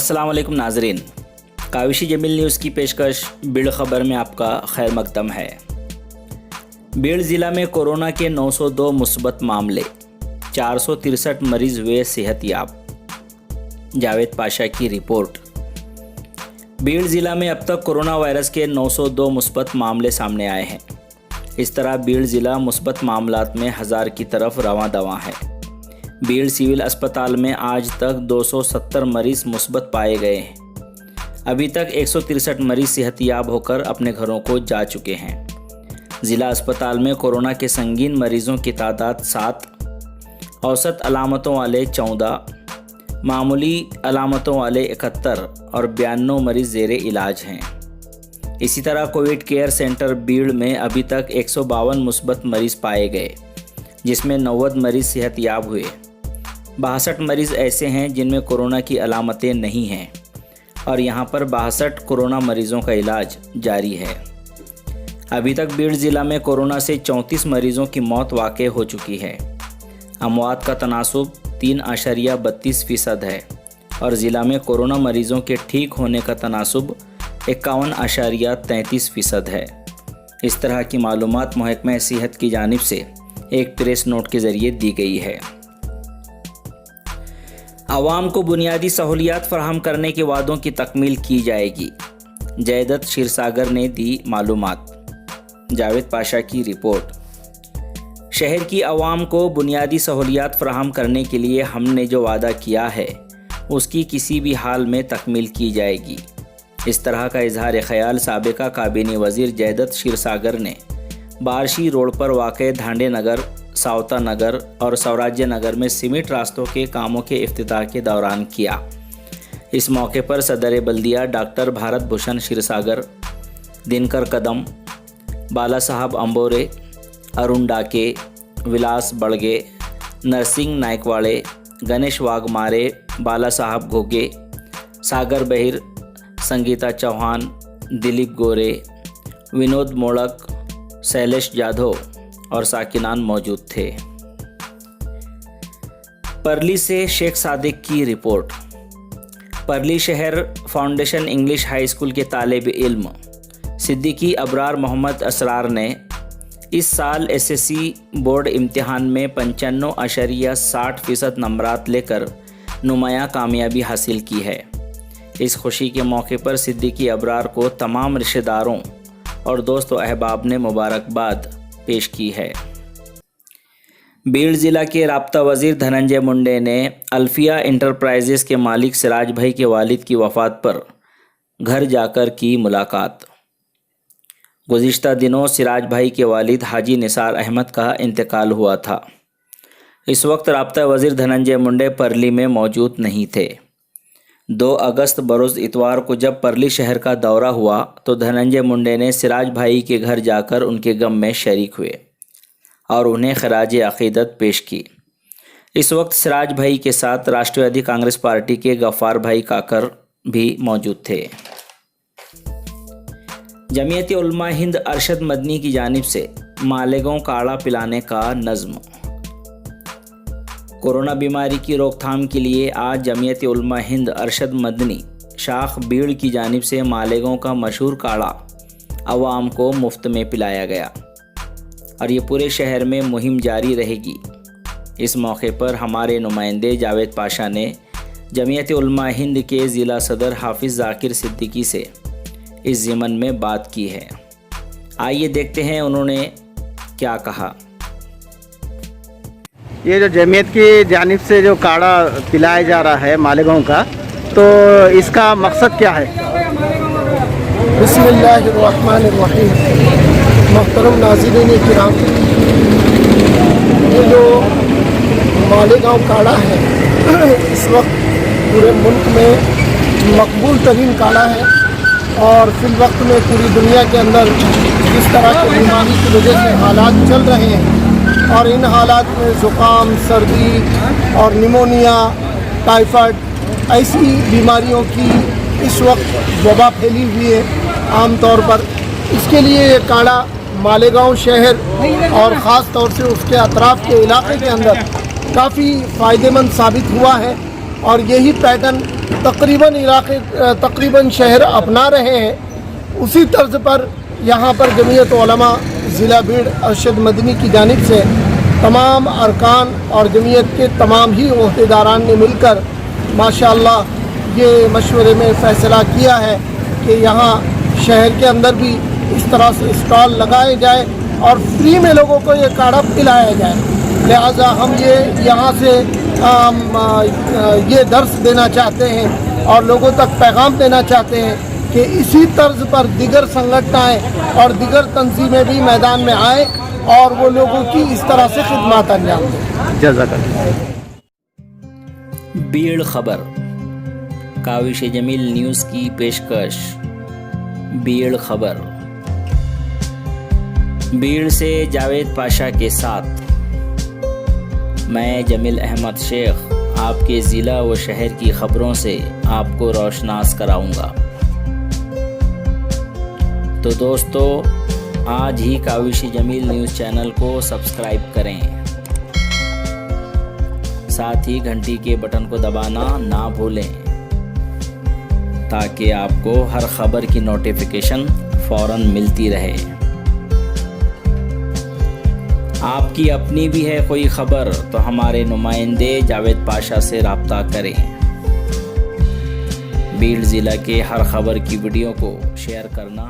अस्सलाम वालेकुम नाजरीन, काविशी जमील न्यूज़ की पेशकश बीड़ खबर में आपका खैर मकदम है। बीड़ ज़िला में कोरोना के 902 मुस्बत मामले, 463 मरीज़ हुए सेहतयाब। जावेद पाशा की रिपोर्ट। बीड़ ज़िला में अब तक कोरोना वायरस के 902 मुस्बत मामले सामने आए हैं। इस तरह बीड़ ज़िला मुस्बत मामलात में 1000 की तरफ रवां दवां है। बीड़ सिविल अस्पताल में आज तक 270 मरीज़ मुस्बत पाए गए हैं। अभी तक 163 मरीज़ सेहतयाब होकर अपने घरों को जा चुके हैं। ज़िला अस्पताल में कोरोना के संगीन मरीज़ों की तादाद 7, औसत अलामतों वाले 14, मामूली अलामतों वाले 71 और 92 मरीज़ ज़ेरे इलाज हैं। इसी तरह कोविड केयर सेंटर बीड़ में अभी तक 152 मुस्बत मरीज़ पाए गए, जिसमें 90 मरीज़ सेहतयाब हुए। 62 मरीज़ ऐसे हैं जिनमें कोरोना की अलामतें नहीं हैं और यहां पर 62 कोरोना मरीज़ों का इलाज जारी है। अभी तक बीड़ ज़िला में कोरोना से 34 मरीज़ों की मौत वाक़ई हो चुकी है। अमवात का तनासुब 3.32% है और ज़िला में कोरोना मरीज़ों के ठीक होने का तनासुब 51.33% है। इस तरह की मालूमात महकमा सेहत की जानिब से एक प्रेस नोट के ज़रिए दी गई है। आवाम को बुनियादी सहूलियात फराहम करने के वादों की तकमील की जाएगी, जयदत क्षीरसागर ने दी मालूमात। जावेद पाशा की रिपोर्ट। शहर की आवाम को बुनियादी सहूलियात फराहम करने के लिए हमने जो वादा किया है उसकी किसी भी हाल में तकमील की जाएगी। इस तरह का इजहार ख्याल साबिका काबीनी वज़ीर जयदत क्षीरसागर ने बारशी रोड पर वाक़े धांडे नगर, सावता नगर और स्वराज्य नगर में सीमेंट रास्तों के कामों के इफ्तिताह के दौरान किया। इस मौके पर सदर बल्दिया डॉक्टर भारत भूषण क्षीरसागर, दिनकर कदम, बाला साहब अंबोरे, अरुण डाके, विलास बड़गे, नरसिंह नायकवाड़े, गणेश वाघमारे, बाला साहब घोगे, सागर बहिर, संगीता चौहान, दिलीप गोरे, विनोद मोड़क, शैलेश जाधव और साकिनान मौजूद थे। परली से शेख सादिक की रिपोर्ट। परली शहर फाउंडेशन इंग्लिश हाई स्कूल के तालिब इल्म सिद्दीकी अबरार मोहम्मद असरार ने इस साल एसएससी बोर्ड इम्तिहान में 95.60% नंबरात लेकर नुमायां कामयाबी हासिल की है। इस खुशी के मौके पर सिद्दीकी अबरार को तमाम रिश्तेदारों और दोस्त व अहबाब ने मुबारकबाद पेश की है। बीड़ ज़िला के राब्ता वज़ीर धनंजय मुंडे ने अल्फिया इंटरप्राइजेस के मालिक सिराज भाई के वालिद की वफ़ात पर घर जाकर की मुलाकात। गुज़िश्ता दिनों सिराज भाई के वालिद हाजी निसार अहमद का इंतकाल हुआ था। इस वक्त राब्ता वज़ीर धनंजय मुंडे परली में मौजूद नहीं थे। 2 अगस्त बरोज़ इतवार को जब परली शहर का दौरा हुआ तो धनंजय मुंडे ने सिराज भाई के घर जाकर उनके गम में शरीक हुए और उन्हें खराज अक़ीदत पेश की। इस वक्त सिराज भाई के साथ राष्ट्रवादी कांग्रेस पार्टी के गफ़ार भाई काकर भी मौजूद थे। जमीयत उलमा हिंद अरशद मदनी की जानिब से मालेगांव काढ़ा पिलाने का नज़्म। कोरोना बीमारी की रोकथाम के लिए आज जमीयत उलमा हिंद अरशद मदनी शाख बीड़ की जानिब से मालेगांव का मशहूर काढ़ा अवाम को मुफ्त में पिलाया गया और ये पूरे शहर में मुहिम जारी रहेगी। इस मौके पर हमारे नुमाइंदे जावेद पाशा ने जमीयत उलमा हिंद के ज़िला सदर हाफिज़ ज़ाकिर सिद्दीकी से इस ज़िमन में बात की है। आइए देखते हैं उन्होंने क्या कहा। ये जो जमीयत की जानिब से जो काढ़ा पिलाया जा रहा है मालेगांव का, तो इसका मकसद क्या है? बिस्मिल्लाहिर्रहमानिर्रहीम। मोहतरम नाज़रीन किराम, ये जो मालेगांव काढ़ा है इस वक्त पूरे मुल्क में मकबूल तरीन काढ़ा है और फिल वक्त में पूरी दुनिया के अंदर जिस तरह की बीमारी की वजह से हालात चल रहे हैं और इन हालात में ज़ुकाम, सर्दी और निमोनिया, टाइफाइड ऐसी बीमारियों की इस वक्त वबा फैली हुई है आम तौर पर। इसके लिए ये काढ़ा मालेगांव शहर और ख़ास तौर से उसके अतराफ़ के इलाके के अंदर काफ़ी फ़ायदेमंद साबित हुआ है और यही पैटर्न तकरीबन शहर अपना रहे हैं, उसी तर्ज पर यहाँ पर जमीयत उलमा ज़िला बीड़ अरशद मदनी की जानिब से तमाम अरकान और जमीयत के तमाम ही ओहदेदारान ने मिलकर माशाअल्लाह ये मशवरे में फ़ैसला किया है कि यहाँ शहर के अंदर भी इस तरह से स्टॉल लगाए जाए और फ्री में लोगों को ये काढ़ा पिलाया जाए। लिहाजा हम ये यहाँ से ये दर्स देना चाहते हैं और लोगों तक पैगाम देना चाहते हैं कि इसी तर्ज पर दिगर संगठनें और दिगर तंजीमें भी मैदान में आए और वो लोगों की इस तरह से खिदमत अंजाम दें। जज़ाकल्लाह। बीड़ खबर काविश जमील न्यूज़ की पेशकश। बीड़ खबर बीड़ से जावेद पाशा के साथ मैं जमील अहमद शेख आपके ज़िला व शहर की ख़बरों से आपको रोशनास कराऊंगा। तो दोस्तों, आज ही काविश जमील न्यूज़ चैनल को सब्सक्राइब करें, साथ ही घंटी के बटन को दबाना ना भूलें ताकि आपको हर खबर की नोटिफिकेशन फ़ौरन मिलती रहे। आपकी अपनी भी है कोई खबर तो हमारे नुमाइंदे जावेद पाशा से राब्ता करें। बीड़ ज़िला के हर खबर की वीडियो को शेयर करना